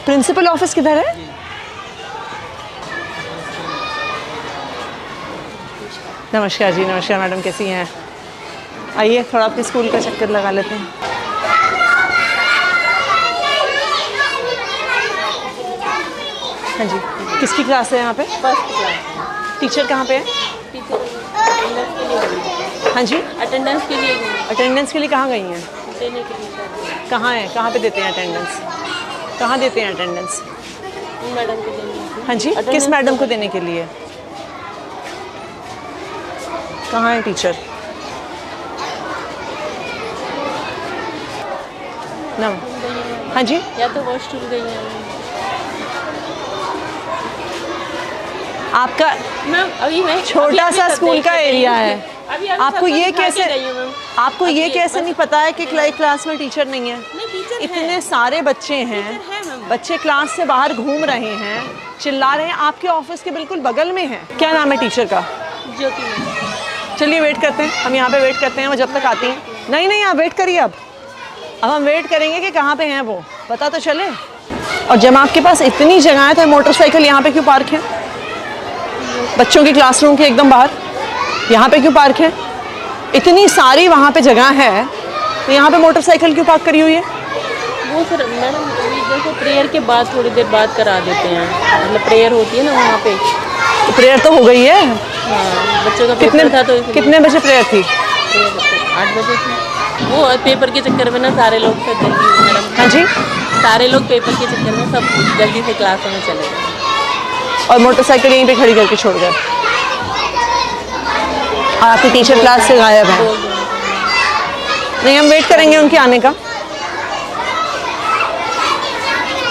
Principal office किधर है? नमस्कार जी, नमस्कार मैडम, कैसी हैं? आइए थोड़ा आपके स्कूल का चक्कर लगा लेते हैं। हाँ जी, किसकी क्लास है यहाँ पे? First class. टीचर कहाँ पे है? टीचर अटेंडेंस के लिए गई। हाँ जी, अटेंडेंस के लिए गई। अटेंडेंस के लिए कहाँ गई हैं? देने के लिए। कहाँ है, कहाँ पे देते हैं अटेंडेंस? कहाँ देते हैं अटेंडेंस? मैडम को देने। हाँ जी, किस मैडम को देने के लिए? कहाँ है टीचर? नम हाँ जी, या तो वॉशरूम गई है। आपका मैम अभी मैं छोटा सा स्कूल का एरिया है, अभी आपको ये कैसे मैम? आपको ये कैसे नहीं पता है कि क्लास में टीचर नहीं है? नहीं, टीचर इतने सारे बच्चे हैं, है मैम। बच्चे क्लास से बाहर घूम रहे हैं, चिल्ला रहे हैं, आपके ऑफिस के बिल्कुल बगल में है। क्या नाम है टीचर का? ज्योति मैम। चलिए वेट करते हैं, हम यहाँ पे वेट करते हैं, वो जब तक आती हैं। नहीं नहीं, आप वेट करिए। अब हम वेट करेंगे कि कहाँ पे हैं वो, पता तो चले। और जब आपके पास इतनी जगह है तो मोटरसाइकिल यहाँ पे क्यों पार्क है? बच्चों की क्लासरूम के एकदम बाहर यहाँ पे क्यों पार्क है? इतनी सारी वहाँ पे जगह है तो यहाँ पे मोटरसाइकिल क्यों पार्क करी हुई है? वो सर मैडम जैसे प्रेयर के बाद थोड़ी देर बाद करा देते हैं, मतलब प्रेयर होती है ना वहाँ पे। तो प्रेयर तो हो गई है। हाँ, बच्चों का पेपर था तो कितने बजे प्रेयर थी? 8 बजे थी। वो पेपर के चक्कर में ना सारे लोग सब जल्दी मैडम। हाँ जी, सारे लोग पेपर के चक्कर में सब जल्दी से क्लासों में चले गए और मोटरसाइकिल यहीं पे खड़ी करके छोड़ गए। और आपके टीचर क्लास से गायब है। नहीं, हम वेट करेंगे उनके आने का।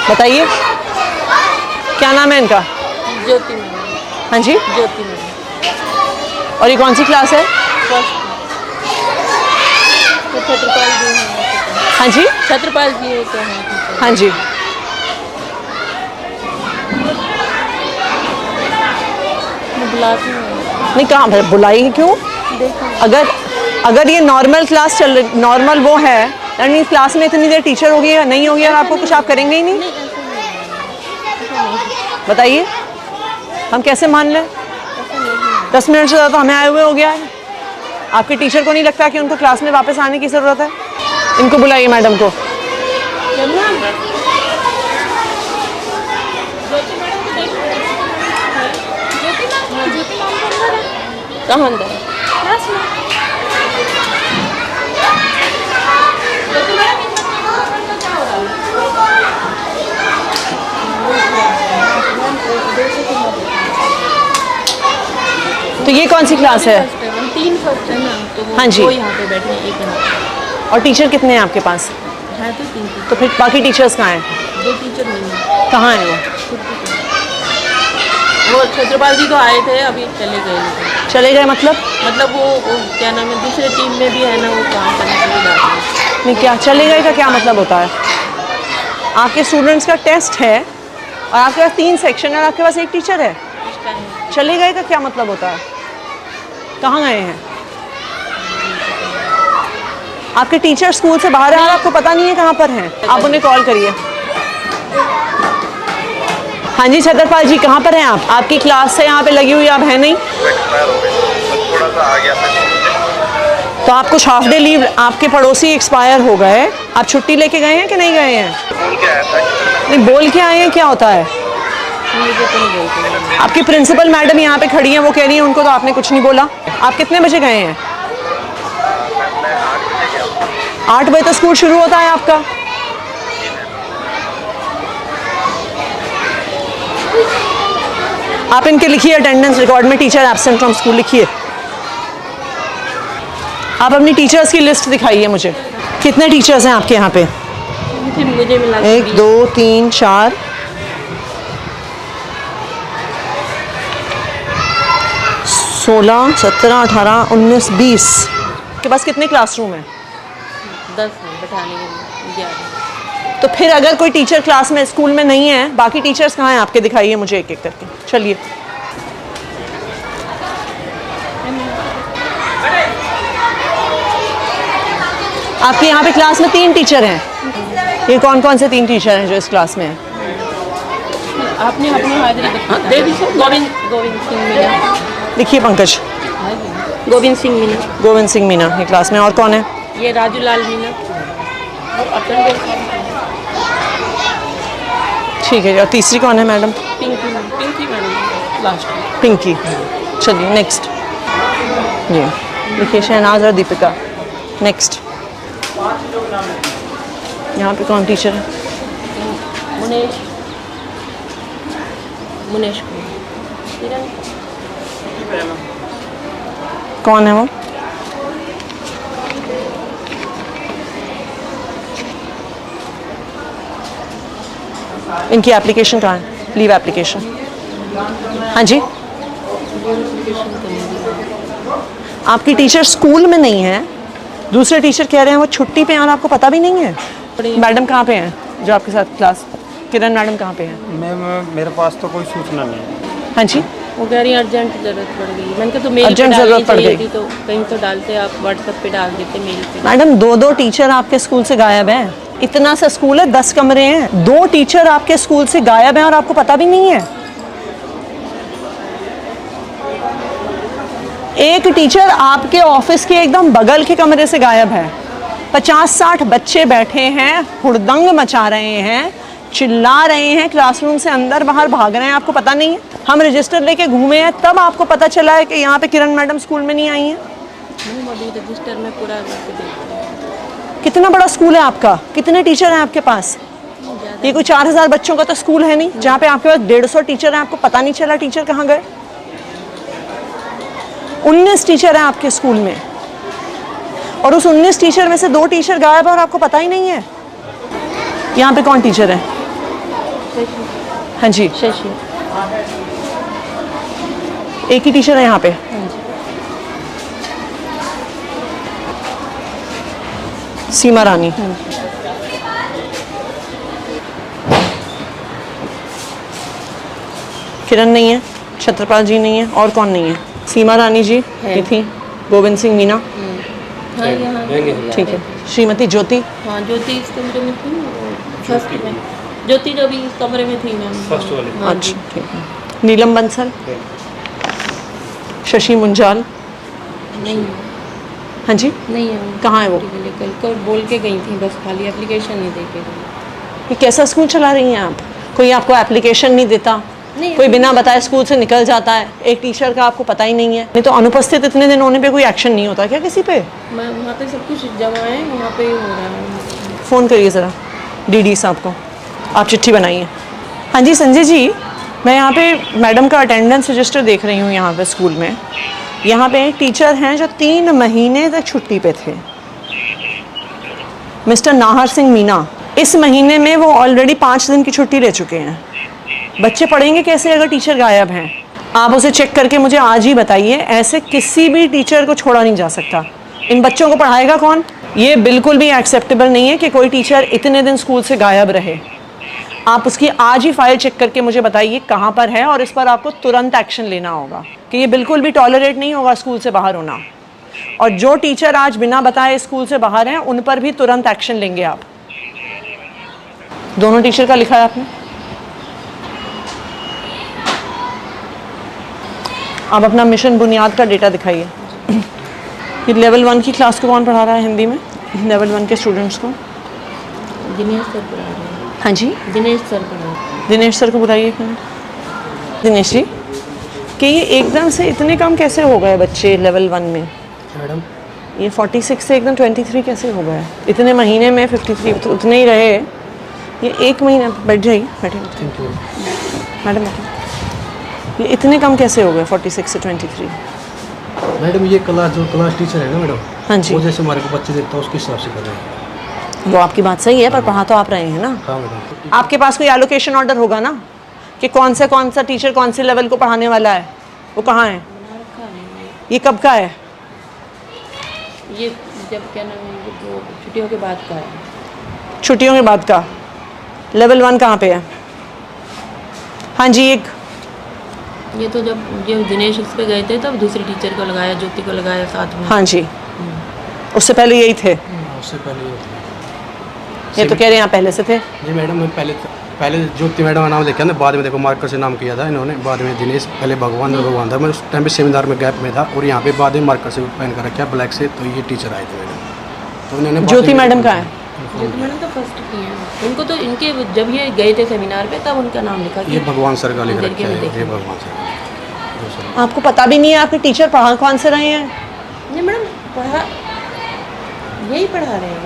बताइए क्या नाम है इनका? ज्योति मैम। हाँ जी, ज्योति मैम। और ये कौन सी क्लास है? फर्स्ट। तो छत्रपाल जी हैं। हाँ जी, छत्रपाल जी तो हैं। हाँ जी। मैं बुलाती हूँ। नहीं, कहाँ पर बुलाई क्यों? देखो अगर ये नॉर्मल क्लास चल रही, नॉर्मल वो है, यानी क्लास में इतनी देर टीचर होगी या नहीं होगी और आपको कुछ आप करेंगे ही नहीं? नहीं, ऐसा नहीं। बताइए हम कैसे मान लें? ऐसा नहीं। 10 मिनट से ज़्यादा हमें आए हुए हो गया है। आपके टीचर को नहीं लगता कि उनको क्लास में वापस आने की ज़रूरत है? इनको बुलाइए, मैडम को। कहाँ अंदर है? तो ये कौन सी क्लास है? 3 फर्स्ट है ना, तो वो हाँ जी। दो यहाँ पे बैठे हैं, एक यहाँ पे। और टीचर कितने हैं आपके पास? है तो 3 टीचर। तो फिर बाकी टीचर्स कहाँ हैं? 2 टीचर नहीं है। कहाँ हैं वो? वो छत्रपाल जी तो आए थे, अभी चले गए। चले गए मतलब वो क्या नाम है, दूसरे टीम में भी है ना, वो काम करने के लिए जाते हैं। नहीं, क्या चले गए का क्या मतलब होता है? आपके स्टूडेंट्स का टेस्ट है और आपके पास 3 सेक्शन है और आपके पास 1 टीचर है। चले गए का क्या मतलब होता है? कहाँ गए हैं? आपके टीचर स्कूल से बाहर है और आपको पता नहीं है कहाँ पर हैं। आप उन्हें कॉल करिए। हाँ जी छत्रपाल जी, कहाँ पर हैं आप? आपकी क्लास से यहाँ पे लगी हुई, आप है नहीं? थोड़ा सा आ गया था। तो आप कुछ हाफ डे लीव, आपके पड़ोसी एक्सपायर हो गए, आप छुट्टी लेके गए हैं कि नहीं गए हैं? बोल के आया था। नहीं, बोल के आए हैं, क्या होता है? मुझे तो नहीं बोलते। आपकी प्रिंसिपल मैडम यहाँ पे खड़ी हैं, वो कह रही हैं उनको तो आपने कुछ नहीं बोला। आप कितने बजे गए हैं? मैं 8 बजे गया। 8 बजे तो स्कूल शुरू होता है आपका। आप इनके लिखिए अटेंडेंस रिकॉर्ड में टीचर एब्सेंट फ्रॉम स्कूल लिखिए। आप अपनी टीचर्स की लिस्ट दिखाइए मुझे। कितने टीचर्स हैं आपके यहाँ पे? मुझे मिला 1 2 3 4 16 17 18 19 20 आपके पास कितने क्लासरूम हैं? 10 हैं बैठाने के लिए, 11। तो फिर अगर कोई टीचर क्लास में स्कूल में नहीं है, बाकी टीचर्स कहाँ हैं आपके? दिखाइए मुझे एक एक करके। चलिए, आपके यहाँ पे क्लास में 3 टीचर हैं। ये कौन कौन से 3 टीचर हैं जो इस क्लास में हैं? आपने अपनी हाजिरी दे दी सर। गोविंद सिंह मीना। लिखिए पंकज। गोविंद सिंह मीना। गोविंद सिंह मीना ये क्लास में। और कौन है? ये राजू लाल मीना। और अटल ठीक है। और तीसरी कौन है madam? Pinky madam last. Pinky. चलिए नेक्स्ट। जी लिखिए शहनाज और दीपिका। नेक्स्ट। यहाँ पे कौन टीचर है? मुनेश कौन है वो? इनकी एप्लीकेशन कहाँ है? Leave application. हाँ जी, आपकी टीचर स्कूल में नहीं है, दूसरे टीचर कह रहे हैं वो छुट्टी पे हैं और आपको पता भी नहीं है। मैडम कहाँ पे हैं जो आपके साथ क्लास? किरण मैडम कहाँ पे हैं? मैम मेरे पास तो कोई सूचना नहीं है। हाँ जी, वो कह रही अर्जेंट ज़रूरत पड़ गई। मैंने कहा तो मेल अर्जेंट पे डालनी ज़रूरत पड़ चाहिए गई। थी, तो कहीं तो डालते, आप व्हाट्सएप पे डाल देते, मेल पे। मैडम 2-2 टीचर आपके स्कूल से गायब हैं। इतना सा स्कूल है, 10 कमरे हैं, 2 टीचर आपके स्कूल से गायब हैं और आपको पता भी नहीं है। एक टीचर आपके ऑफिस के एकदम बगल के कमरे से गायब है। 50-60 बच्चे बैठे हैं, हुड़दंग मचा रहे हैं, चिल्ला रहे हैं, क्लासरूम से अंदर बाहर भाग रहे हैं, आपको पता नहीं है। हम रजिस्टर लेके घूमे हैं, तब आपको पता चला है कि यहाँ पे किरण मैडम स्कूल में नहीं आई हैं। अभी रजिस्टर में पूरा करके देखते हैं। कितना बड़ा स्कूल है आपका? कितने टीचर हैं आपके पास? ये कोई 4000 बच्चों का तो स्कूल है नहीं, जहाँ पे आपके पास 150 टीचर हैं, आपको पता नहीं चला टीचर कहाँ गए। 19 टीचर हैं आपके स्कूल में और उस 19 टीचर में से 2 टीचर गायब है और आपको पता ही नहीं है। यहाँ पे कौन टीचर है? हाँ जी, शशि। एक ही टीचर है यहाँ पे। सीमा रानी। किरण नहीं है, छत्रपाल जी नहीं है, और कौन नहीं है? सीमा रानी जी ये थी, गोविंद सिंह मीना, हाँ यहाँ ठीक है, श्रीमती ज्योति, हाँ ज्योति इस कमरे में थी ना, फर्स्ट में। ज्योति जो भी इस कमरे में थी मैम, फर्स्ट वाली। हाँ जी। अच्छा ठीक है। नीलम बंसल, शशि मुंजाल, नहीं हाँ जी, नहीं है। कहाँ है वो? कल बोल के गई थी, बस खाली एप्लीकेशन नहीं दे के गई। ये कैसा स्कूल चला रही हैं आप? कोई आपको एप्लीकेशन नहीं देता, कोई बिना बताए स्कूल से निकल जाता है, एक टीचर का आपको पता ही नहीं है। नहीं तो अनुपस्थित इतने दिन होने पे कोई एक्शन नहीं होता क्या किसी पे? वहाँ पे सब कुछ जमा है, वहाँ पे ही हो रहा है। फ़ोन करिए ज़रा डीडी साहब को, आप चिट्ठी बनाइए। हाँ जी संजय जी, मैं यहाँ पे मैडम का अटेंडेंस रजिस्टर देख रही हूँ यहाँ पे स्कूल में। यहाँ पे एक टीचर हैं जो 3 महीने तक छुट्टी पे थे, मिस्टर नाहर सिंह मीना। इस महीने में वो ऑलरेडी 5 दिन की छुट्टी ले चुके हैं। बच्चे पढ़ेंगे कैसे अगर टीचर गायब हैं? आप उसे चेक करके मुझे आज ही बताइए। ऐसे किसी भी टीचर को छोड़ा नहीं जा सकता। इन बच्चों को पढ़ाएगा कौन? ये बिल्कुल भी एक्सेप्टेबल नहीं है कि कोई टीचर इतने दिन स्कूल से गायब रहे। आप उसकी आज ही फाइल चेक करके मुझे बताइए कहाँ पर है, और इस पर आपको तुरंत एक्शन लेना होगा कि ये बिल्कुल भी टॉलरेट नहीं होगा स्कूल से बाहर होना। और जो टीचर आज बिना बताए स्कूल से बाहर हैं उन पर भी तुरंत एक्शन लेंगे आप। दोनों टीचर का लिखा है आपने? आप अपना मिशन बुनियाद का डेटा दिखाइए। ये लेवल 1 की क्लास को कौन पढ़ा रहा है हिंदी में? लेवल 1 के स्टूडेंट्स को दिनेश सर पढ़ा रहे हैं। हाँ जी, दिनेश सर पढ़ा रहे हैं। दिनेश सर को बुलाइए। दिनेश जी, कि ये एकदम से इतने कम कैसे हो गए बच्चे लेवल 1 में? मैडम ये 46 से एकदम 23 कैसे हो गए? इतने महीने में 53 तो उतने ही रहे। ये 1 महीना, बैठ जाइए, बैठिए मैडम, बैठिए। ये इतने कम कैसे हो गए 46 से 23? मैडम ये क्लास टीचर है ना मैडम, हाँ जी, वो जैसे हमारे को बच्चे देता है उसके हिसाब से कर रहे हैं। वो आपकी बात सही है, पर पढ़ा तो आप रहे हैं ना। हाँ मैडम। आपके पास कोई एलोकेशन ऑर्डर होगा ना कि कौन सा टीचर कौन से लेवल को पढ़ाने वाला है? वो कहाँ है? ये कब का है? ये जब क्या नाम है, जो छुट्टियों के बाद का है। छुट्टियों के बाद का लेवल 1 कहाँ पे है? हाँ जी, एक ये तो जब दिनेश उस पे गए थे तब दूसरी टीचर को लगाया, ज्योति को लगाया साथ में। हाँ जी, उससे पहले यही थे। उससे पहले ये तो कह रहे हैं आप पहले से थे। नहीं मैडम, मैं पहले ज्योति मैडम का नाम लिखा ना, बाद में देखो मार्कर से नाम किया था इन्होंने, बाद में दिनेश, पहले भगवान था। मैं उस टाइम पे सेमिनार में गैप में था और यहाँ पे बाद में मार्कर से पहन कर रखा ब्लैक से, तो ये टीचर आए थे मैडम। तो इन्होंने ज्योति मैडम का है? ज्योति मैडम तो फर्स्ट की हैं। उनको तो इनके जब ये गए थे सेमिनार पे तब उनका नाम लिखा। ये भगवान सर का लिख रखा है, ये भगवान सर। आपको पता भी नहीं है आपके टीचर पढ़ा कौन से रहे हैं? नहीं मैडम, यही पढ़ा रहे हैं।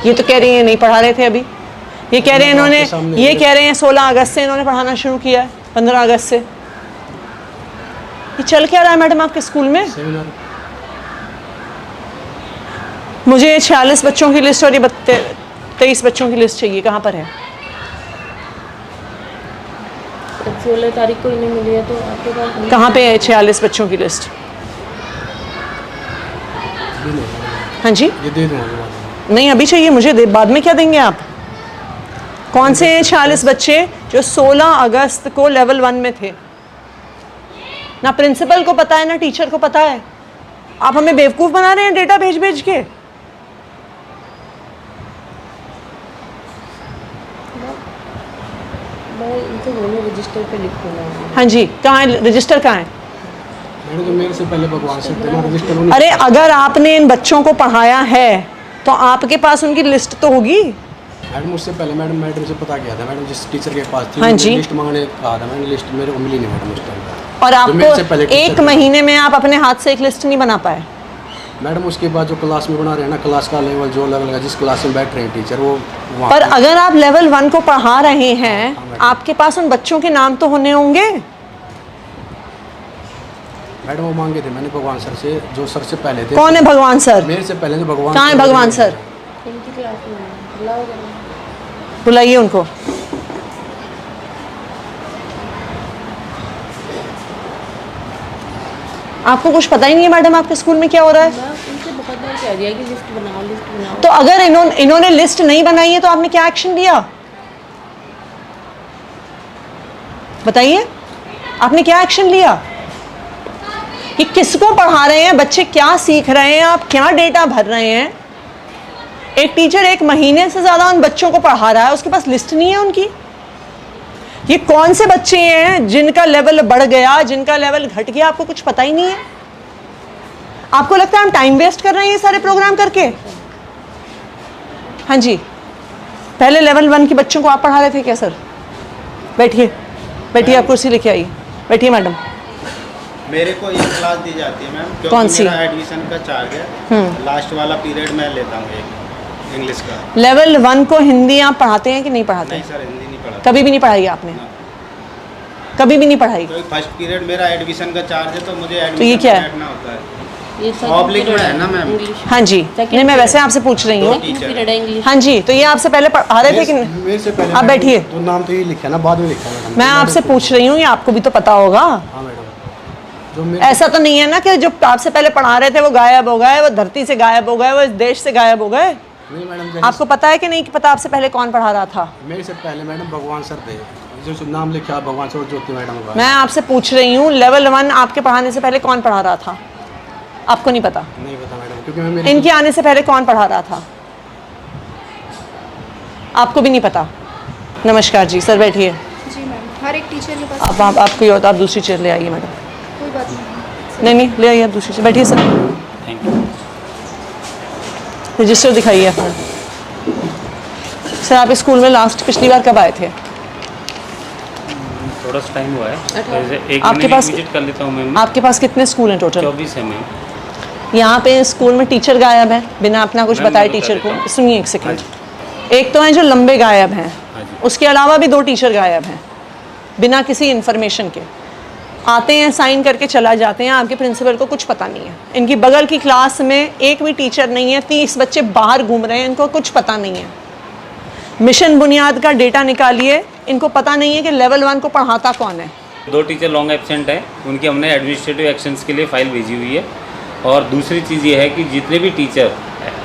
ये तो कह रही हैं नहीं पढ़ा रहे थे अभी। ये कह रहे हैं इन्होंने, ये कह रहे हैं 16 अगस्त से इन्होंने पढ़ाना शुरू किया है, 15 अगस्त से। ये चल क्या रहा है मैडम आपके स्कूल में? सेमिनार मुझे 46 बच्चों की लिस्ट और ये 23 बच्चों की लिस्ट चाहिए, कहाँ पर है? 16 तारीख को इन्हें मिली है, तो आपके पास कहाँ पे है 46 बच्चों की लिस्ट? हाँ जी, ये दे दूँगा। नहीं अभी चाहिए मुझे, बाद में क्या देंगे आप? कौन से हैं 46 बच्चे जो 16 अगस्त को लेवल 1 में थे? ना प्रिंसिपल को पता है ना टीचर को पता है। आप हमें बेवकूफ़ बना रहे हैं डेटा भेज भेज के। मैं इनसे बोलूँ रजिस्टर पे लिख दूँगा। हाँ जी, कहाँ है रजिस्टर, कहाँ है? मैंने तो मेरे से पहले भगवान सर थे ना, रजिस्टर उन्हीं। अरे अगर आपने इन बच्चों को पढ़ाया है तो आपके पास उनकी लिस्ट तो होगी। मैडम उससे पहले मैडम से पता किया था, मैडम जिस टीचर के पास थी हाँ जी, लिस्ट मांगने कहा था मैंने, लिस्ट मेरे को मिली नहीं मैडम उस टाइम। और आपको एक महीने में आप अपने हाथ से एक लिस्ट नहीं बना पाए? मैडम उसके बाद जो क्लास में बना रहे हैं ना, क्लास का लेवल जो लेवल जिस क्लास में बैठ रहे हैं टीचर, वो वहाँ पर अगर आप लेवल 1 को पढ़ा रहे हैं, आपके पास उन बच्चों के नाम तो होने होंगे। मैडम वो मांगे थे मैंने भगवान सर से, जो सर से पहले थे। कौन है भगवान सर? मेरे से पहले तो भगवान। कहाँ है भगवान सर? इनकी क्लास में बुलाओ जरा। बुलाइए उनको। आपको कुछ पता ही नहीं है मैडम आपके स्कूल में क्या हो रहा है? मैं उनसे बहुत बार कह दिया कि लिस्ट बनाओ। तो अगर इन्होंने लिस्ट नहीं बनाई है तो आपने क्या एक्शन लिया? बताइए, आपने क्या एक्शन लिया? कि किसको पढ़ा रहे हैं, बच्चे क्या सीख रहे हैं, आप क्या डेटा भर रहे हैं? एक टीचर 1 महीने से ज़्यादा उन बच्चों को पढ़ा रहा है, उसके पास लिस्ट नहीं है उनकी। ये कौन से बच्चे हैं जिनका लेवल बढ़ गया, जिनका लेवल घट गया, आपको कुछ पता ही नहीं है? आपको लगता है हम टाइम वेस्ट कर रहे हैं ये सारे प्रोग्राम करके? हाँ जी, पहले लेवल 1 के बच्चों को आप पढ़ा रहे थे क्या सर? बैठिए बैठिए, आप कुर्सी लेके आइए, बैठिए मैडम। मेरे को ये क्लास दी जाती है मैम, क्योंकि कौन सी? मेरा एडमिशन का चार्ज है। लास्ट वाला पीरियड मैं लेता हूँ एक इंग्लिश का। लेवल 1 को हिंदी आप पढ़ाते हैं कि नहीं पढ़ाते? नहीं सर, हिंदी नहीं पढ़ा। कभी भी नहीं पढ़ाई आपने? कभी भी नहीं पढ़ाई? तो फर्स्ट पीरियड मेरा एडमिशन का चार्ज है, तो मुझे तो ये एडमिशन क्या है? बैठना होता है। ये पब्लिक में है ना मैम? हाँ जी, नहीं मैं वैसे आपसे पूछ रही हूँ। पीरियड है इंग्लिश। हाँ जी, तो ये आपसे पहले पढ़ा रहे थे कि नहीं? मेरे से पहले आप बैठिए। तो नाम तो ये लिखा ना, बाद में लिखा मैडम। मैं आपसे पूछ रही हूँ, ये आपको भी तो पता होगा। हाँ मैडम, जो मेरे ऐसा तो नहीं है ना कि जो आपसे पहले पढ़ा रहे थे वो गायब हो गए, वो धरती से गायब हो गए, वो इस देश से गायब हो गए? नहीं मैडम, आपको पता है कि नहीं कि पता आपसे पहले कौन पढ़ा रहा था? मेरे से पहले मैडम भगवान सर थे, जो नाम लिखा भगवान सर, ज्योति मैडम का। मैं आपसे पूछ रही हूँ, लेवल 1 आपके पढ़ाने से पहले कौन पढ़ा रहा था? आपको नहीं पता? नहीं पता मैडम, क्योंकि मैं मेरे इनके आने से पहले कौन पढ़ा रहा था? आपको भी नहीं पता? नमस्कार जी, सर बैठिए। जी मैम, हर एक टीचर के पास आप आपको ये होता, आप दूसरी चेयर ले आइए मैडम। कोई बात नहीं। नहीं ले आइए, आप दूसरी चेयर बैठिए सर। Thank you. रजिस्टर दिखाइए अपना। सर आप इस स्कूल में लास्ट पिछली बार कब आए थे? थोड़ा सा टाइम हुआ है, वैसे एक आपके दिन पास- विजिट कर लेता हूँ मैम। आपके पास कितने स्कूल हैं टोटल? 24 है मैम। यहाँ पे स्कूल में टीचर गायब है बिना अपना कुछ मैम, बताए मैं बता टीचर देता को। हूँ। सुनिए एक सेकंड। एक तो है जो लंबे गायब हैं, हाँ जी। उसके अलावा भी 2 टीचर गायब हैं बिना किसी इन्फॉर्मेशन के। आते हैं, साइन करके चला जाते हैं, आपके प्रिंसिपल को कुछ पता नहीं है। इनकी बगल की क्लास में एक भी टीचर नहीं है, 30 बच्चे बाहर घूम रहे हैं, इनको कुछ पता नहीं है। मिशन बुनियाद का डेटा निकालिए, इनको पता नहीं है कि लेवल 1 को पढ़ाता कौन है। 2 टीचर लॉन्ग एब्सेंट है, उनकी हमने एडमिनिस्ट्रेटिव एक्शंस के लिए फाइल भेजी हुई है। और दूसरी चीज़ ये है कि जितने भी टीचर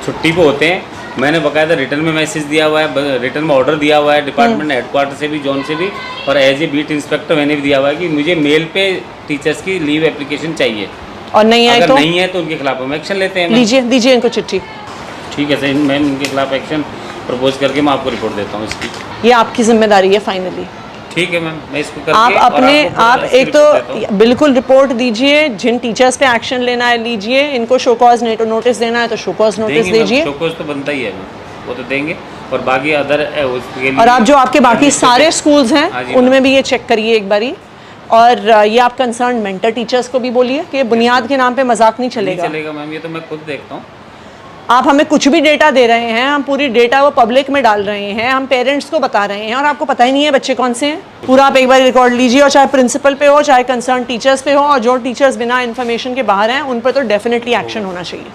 छुट्टी पे होते हैं, मैंने बाकायदा रिटर्न में मैसेज दिया हुआ है, रिटर्न में ऑर्डर दिया हुआ है डिपार्टमेंट हेडक्वार्टर से भी, जोन से भी, और एज ए बीट इंस्पेक्टर मैंने भी दिया हुआ है कि मुझे मेल पे टीचर्स की लीव एप्लीकेशन चाहिए। और नहीं आए अगर तो नहीं है तो उनके खिलाफ हम एक्शन लेते हैं। लीजिए, दीजिए इनको चिट्ठी। ठीक है सर, मैं उनके खिलाफ एक्शन प्रपोज करके मैं आपको रिपोर्ट देता हूँ इसकी। ये आपकी जिम्मेदारी है फाइनली। ठीक है मैम, मैं इसको करके आप और अपने आपको आप इसकी एक रिपोर्ट देता हूँ। तो बिल्कुल रिपोर्ट दीजिए, जिन टीचर्स पे एक्शन लेना है लीजिए, इनको शो कॉज नोटिस देना है तो शो कॉज नोटिस देंगे मैम, दीजिए। शोकॉज तो बनता ही है मैम, वो तो देंगे। और बाकी अदर उसके लिए और आप जो आपके बाकी सारे स्कूल्स हाँ हैं जी, उनमें भी ये चेक करिए एक बारी। और ये आप कंसर्न मेंटर टीचर्स को भी बोलिए कि बुनियाद के नाम पे मजाक नहीं नहीं चलेगा। चलेगा मैम, ये तो मैं खुद देखता हूँ। आप हमें कुछ भी डेटा दे रहे हैं, हम पूरी डेटा वो पब्लिक में डाल रहे हैं, हम पेरेंट्स को बता रहे हैं और आपको पता ही नहीं है बच्चे कौन से हैं। पूरा आप एक बार रिकॉर्ड लीजिए, और चाहे प्रिंसिपल पे हो चाहे कंसर्न टीचर्स पे हो, और जो टीचर्स बिना इन्फॉर्मेशन के बाहर हैं उन पर तो डेफिनेटली एक्शन होना चाहिए।